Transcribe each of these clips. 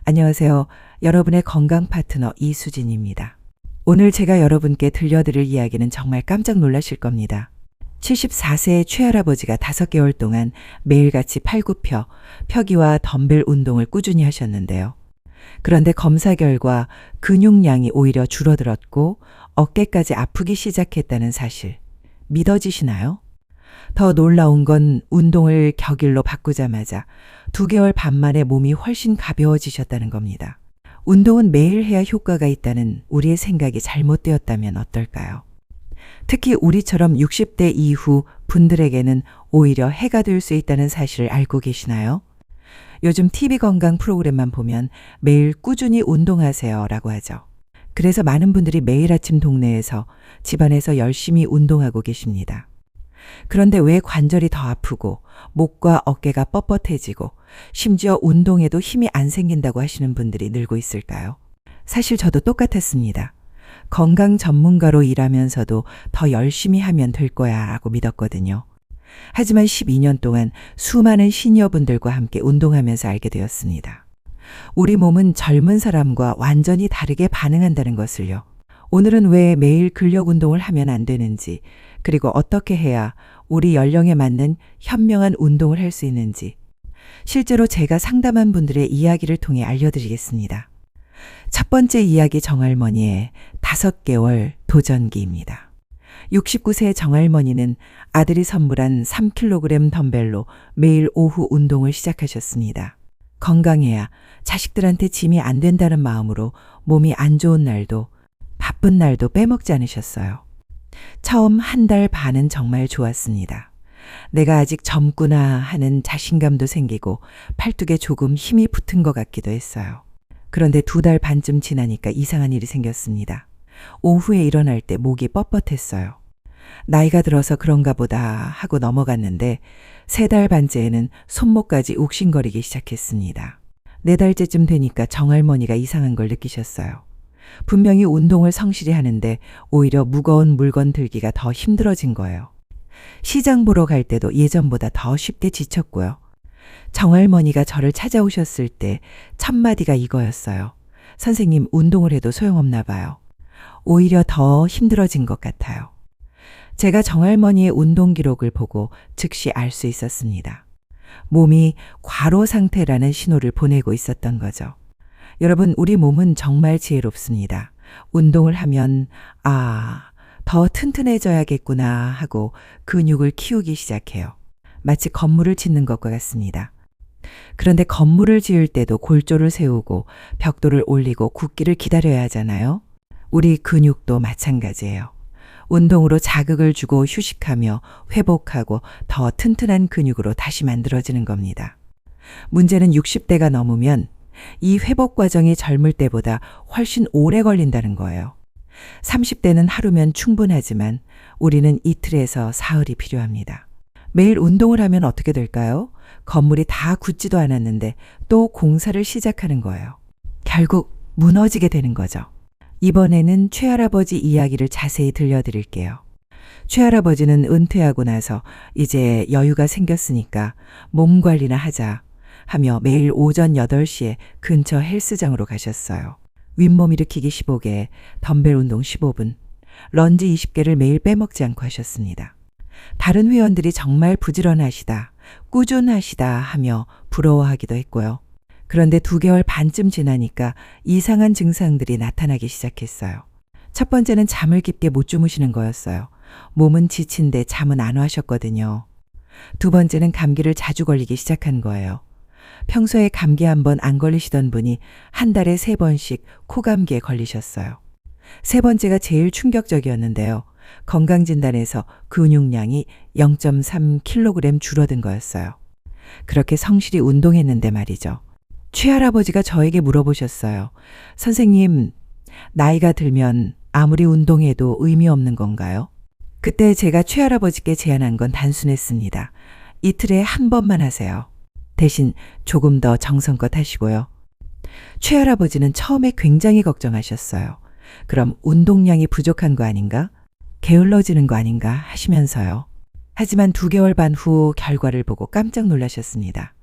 안녕하세요. 여러분의 건강 파트너 이수진입니다. 오늘 제가 여러분께 들려드릴 이야기는 정말 깜짝 놀라실 겁니다. 74세의 최할아버지가 5개월 동안 매일같이 팔굽혀, 펴기와 덤벨 운동을 꾸준히 하셨는데요. 그런데 검사 결과 근육량이 오히려 줄어들었고 어깨까지 아프기 시작했다는 사실, 믿어지시나요? 더 놀라운 건 운동을 격일로 바꾸자마자 2개월 반 만에 몸이 훨씬 가벼워지셨다는 겁니다. 운동은 매일 해야 효과가 있다는 우리의 생각이 잘못되었다면 어떨까요? 특히 우리처럼 60대 이후 분들에게는 오히려 해가 될 수 있다는 사실을 알고 계시나요? 요즘 TV 건강 프로그램만 보면 매일 꾸준히 운동하세요 라고 하죠. 그래서 많은 분들이 매일 아침 동네에서 집안에서 열심히 운동하고 계십니다. 그런데 왜 관절이 더 아프고 목과 어깨가 뻣뻣해지고 심지어 운동에도 힘이 안 생긴다고 하시는 분들이 늘고 있을까요? 사실 저도 똑같았습니다. 건강 전문가로 일하면서도 더 열심히 하면 될 거야 라고 믿었거든요. 하지만 12년 동안 수많은 시니어분들과 함께 운동하면서 알게 되었습니다. 우리 몸은 젊은 사람과 완전히 다르게 반응한다는 것을요. 오늘은 왜 매일 근력 운동을 하면 안 되는지, 그리고 어떻게 해야 우리 연령에 맞는 현명한 운동을 할 수 있는지 실제로 제가 상담한 분들의 이야기를 통해 알려드리겠습니다. 첫 번째 이야기 정할머니의 5개월 도전기입니다. 69세의 정할머니는 아들이 선물한 3kg 덤벨로 매일 오후 운동을 시작하셨습니다. 건강해야 자식들한테 짐이 안 된다는 마음으로 몸이 안 좋은 날도 바쁜 날도 빼먹지 않으셨어요. 처음 1달 반은 정말 좋았습니다. 내가 아직 젊구나 하는 자신감도 생기고 팔뚝에 조금 힘이 붙은 것 같기도 했어요. 그런데 2달 반쯤 지나니까 이상한 일이 생겼습니다. 오후에 일어날 때 목이 뻣뻣했어요. 나이가 들어서 그런가 보다 하고 넘어갔는데 3달 반째에는 손목까지 욱신거리기 시작했습니다. 4달째쯤 되니까 정할머니가 이상한 걸 느끼셨어요. 분명히 운동을 성실히 하는데 오히려 무거운 물건 들기가 더 힘들어진 거예요. 시장 보러 갈 때도 예전보다 더 쉽게 지쳤고요. 정할머니가 저를 찾아오셨을 때 첫 마디가 이거였어요. 선생님, 운동을 해도 소용없나 봐요. 오히려 더 힘들어진 것 같아요. 제가 정할머니의 운동 기록을 보고 즉시 알 수 있었습니다. 몸이 과로 상태라는 신호를 보내고 있었던 거죠. 여러분, 우리 몸은 정말 지혜롭습니다. 운동을 하면 더 튼튼해져야겠구나 하고 근육을 키우기 시작해요. 마치 건물을 짓는 것과 같습니다. 그런데 건물을 지을 때도 골조를 세우고 벽돌을 올리고 굳기를 기다려야 하잖아요. 우리 근육도 마찬가지예요. 운동으로 자극을 주고 휴식하며 회복하고 더 튼튼한 근육으로 다시 만들어지는 겁니다. 문제는 60대가 넘으면 이 회복 과정이 젊을 때보다 훨씬 오래 걸린다는 거예요. 30대는 하루면 충분하지만 우리는 이틀에서 사흘이 필요합니다. 매일 운동을 하면 어떻게 될까요? 건물이 다 굳지도 않았는데 또 공사를 시작하는 거예요. 결국 무너지게 되는 거죠. 이번에는 최할아버지 이야기를 자세히 들려드릴게요. 최할아버지는 은퇴하고 나서 이제 여유가 생겼으니까 몸 관리나 하자 하며 매일 오전 8시에 근처 헬스장으로 가셨어요. 윗몸 일으키기 15개, 덤벨 운동 15분, 런지 20개를 매일 빼먹지 않고 하셨습니다. 다른 회원들이 정말 부지런하시다, 꾸준하시다 하며 부러워하기도 했고요. 그런데 2개월 반쯤 지나니까 이상한 증상들이 나타나기 시작했어요. 첫 번째는 잠을 깊게 못 주무시는 거였어요. 몸은 지친데 잠은 안 와셨거든요. 2번째는 감기를 자주 걸리기 시작한 거예요. 평소에 감기 1번 안 걸리시던 분이 1달에 3번씩 코감기에 걸리셨어요. 3번째가 제일 충격적이었는데요. 건강진단에서 근육량이 0.3kg 줄어든 거였어요. 그렇게 성실히 운동했는데 말이죠. 최할아버지가 저에게 물어보셨어요. 선생님, 나이가 들면 아무리 운동해도 의미 없는 건가요? 그때 제가 최할아버지께 제안한 건 단순했습니다. 이틀에 1번만 하세요. 대신 조금 더 정성껏 하시고요. 최할아버지는 처음에 굉장히 걱정하셨어요. 그럼 운동량이 부족한 거 아닌가? 게을러지는 거 아닌가 하시면서요. 하지만 2개월 반 후 결과를 보고 깜짝 놀라셨습니다.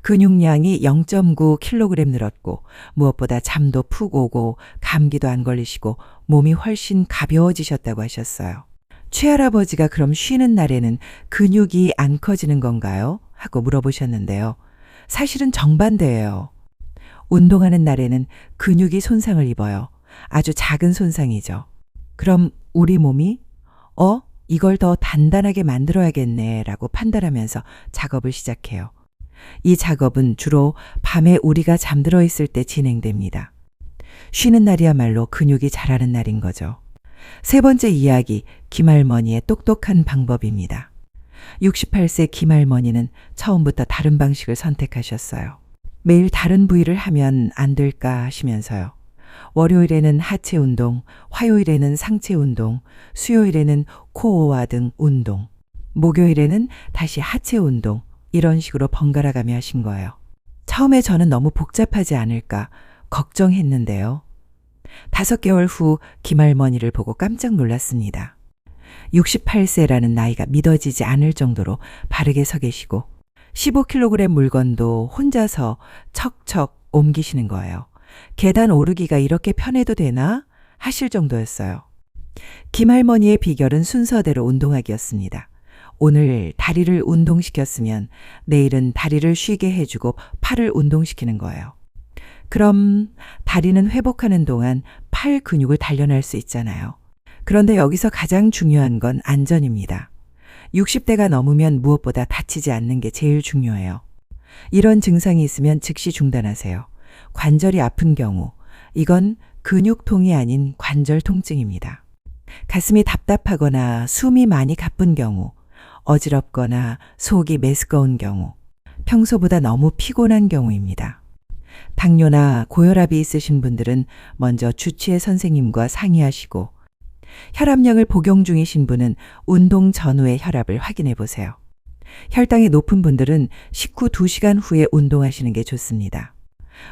근육량이 0.9kg 늘었고 무엇보다 잠도 푹 오고 감기도 안 걸리시고 몸이 훨씬 가벼워지셨다고 하셨어요. 최할아버지가 그럼 쉬는 날에는 근육이 안 커지는 건가요? 하고 물어보셨는데요. 사실은 정반대예요. 운동하는 날에는 근육이 손상을 입어요. 아주 작은 손상이죠. 그럼 우리 몸이 이걸 더 단단하게 만들어야겠네 라고 판단하면서 작업을 시작해요. 이 작업은 주로 밤에 우리가 잠들어 있을 때 진행됩니다. 쉬는 날이야말로 근육이 자라는 날인 거죠. 세 번째 이야기, 김할머니의 똑똑한 방법입니다. 68세 김할머니는 처음부터 다른 방식을 선택하셨어요. 매일 다른 부위를 하면 안 될까 하시면서요. 월요일에는 하체 운동, 화요일에는 상체 운동, 수요일에는 코어와 등 운동, 목요일에는 다시 하체 운동, 이런 식으로 번갈아 가며 하신 거예요. 처음에 저는 너무 복잡하지 않을까 걱정했는데요. 5개월 후 김할머니를 보고 깜짝 놀랐습니다. 68세라는 나이가 믿어지지 않을 정도로 바르게 서 계시고 15kg 물건도 혼자서 척척 옮기시는 거예요. 계단 오르기가 이렇게 편해도 되나 하실 정도였어요. 김할머니의 비결은 순서대로 운동하기였습니다. 오늘 다리를 운동시켰으면 내일은 다리를 쉬게 해주고 팔을 운동시키는 거예요. 그럼 다리는 회복하는 동안 팔 근육을 단련할 수 있잖아요. 그런데 여기서 가장 중요한 건 안전입니다. 60대가 넘으면 무엇보다 다치지 않는 게 제일 중요해요. 이런 증상이 있으면 즉시 중단하세요. 관절이 아픈 경우, 이건 근육통이 아닌 관절 통증입니다. 가슴이 답답하거나 숨이 많이 가쁜 경우, 어지럽거나 속이 메스꺼운 경우, 평소보다 너무 피곤한 경우입니다. 당뇨나 고혈압이 있으신 분들은 먼저 주치의 선생님과 상의하시고 혈압약을 복용 중이신 분은 운동 전후의 혈압을 확인해 보세요. 혈당이 높은 분들은 식후 2시간 후에 운동하시는 게 좋습니다.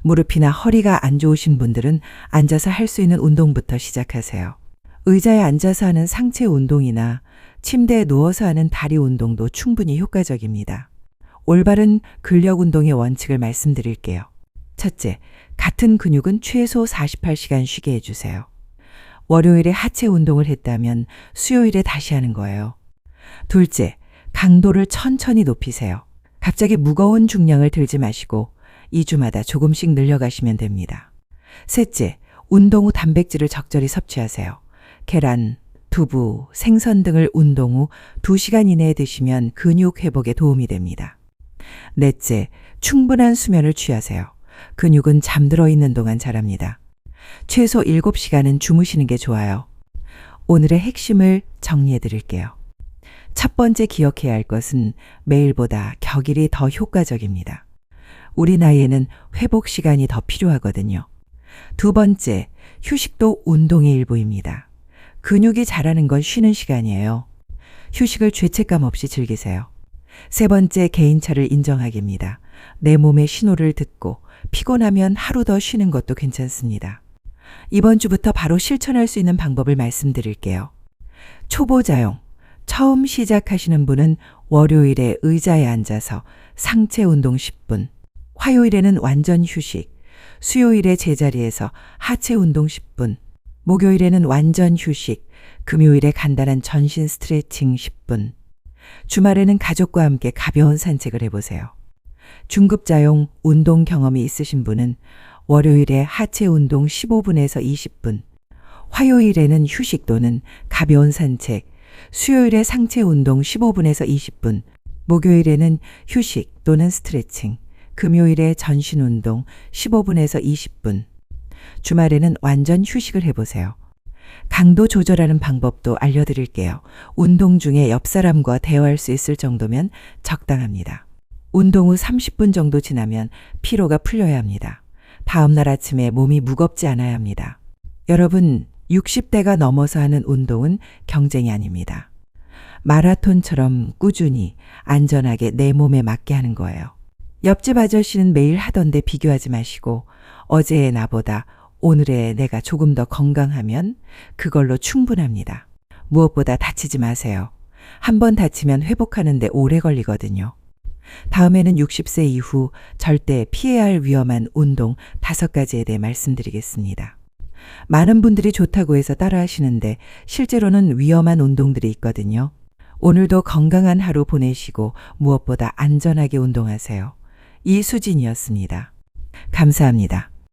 무릎이나 허리가 안 좋으신 분들은 앉아서 할 수 있는 운동부터 시작하세요. 의자에 앉아서 하는 상체 운동이나 침대에 누워서 하는 다리 운동도 충분히 효과적입니다. 올바른 근력 운동의 원칙을 말씀드릴게요. 첫째, 같은 근육은 최소 48시간 쉬게 해주세요. 월요일에 하체 운동을 했다면 수요일에 다시 하는 거예요. 둘째, 강도를 천천히 높이세요. 갑자기 무거운 중량을 들지 마시고 2주마다 조금씩 늘려가시면 됩니다. 셋째, 운동 후 단백질을 적절히 섭취하세요. 계란, 두부, 생선 등을 운동 후 2시간 이내에 드시면 근육 회복에 도움이 됩니다. 넷째, 충분한 수면을 취하세요. 근육은 잠들어 있는 동안 자랍니다. 최소 7시간은 주무시는 게 좋아요. 오늘의 핵심을 정리해 드릴게요. 첫 번째 기억해야 할 것은 매일보다 격일이 더 효과적입니다. 우리 나이에는 회복 시간이 더 필요하거든요. 두 번째, 휴식도 운동의 일부입니다. 근육이 자라는 건 쉬는 시간이에요. 휴식을 죄책감 없이 즐기세요. 세 번째, 개인차를 인정하기입니다. 내 몸의 신호를 듣고 피곤하면 하루 더 쉬는 것도 괜찮습니다. 이번 주부터 바로 실천할 수 있는 방법을 말씀드릴게요. 초보자용, 처음 시작하시는 분은 월요일에 의자에 앉아서 상체 운동 10분, 화요일에는 완전 휴식, 수요일에 제자리에서 하체 운동 10분, 목요일에는 완전 휴식, 금요일에 간단한 전신 스트레칭 10분, 주말에는 가족과 함께 가벼운 산책을 해보세요. 중급자용 운동 경험이 있으신 분은 월요일에 하체 운동 15분에서 20분, 화요일에는 휴식 또는 가벼운 산책, 수요일에 상체 운동 15분에서 20분, 목요일에는 휴식 또는 스트레칭, 금요일에 전신 운동 15분에서 20분, 주말에는 완전 휴식을 해보세요. 강도 조절하는 방법도 알려드릴게요. 운동 중에 옆 사람과 대화할 수 있을 정도면 적당합니다. 운동 후 30분 정도 지나면 피로가 풀려야 합니다. 다음 날 아침에 몸이 무겁지 않아야 합니다. 여러분, 60대가 넘어서 하는 운동은 경쟁이 아닙니다. 마라톤처럼 꾸준히 안전하게 내 몸에 맞게 하는 거예요. 옆집 아저씨는 매일 하던데 비교하지 마시고 어제의 나보다 오늘의 내가 조금 더 건강하면 그걸로 충분합니다. 무엇보다 다치지 마세요. 한 번 다치면 회복하는데 오래 걸리거든요. 다음에는 60세 이후 절대 피해야 할 위험한 운동 5가지에 대해 말씀드리겠습니다. 많은 분들이 좋다고 해서 따라 하시는데 실제로는 위험한 운동들이 있거든요. 오늘도 건강한 하루 보내시고 무엇보다 안전하게 운동하세요. 이수진이었습니다. 감사합니다.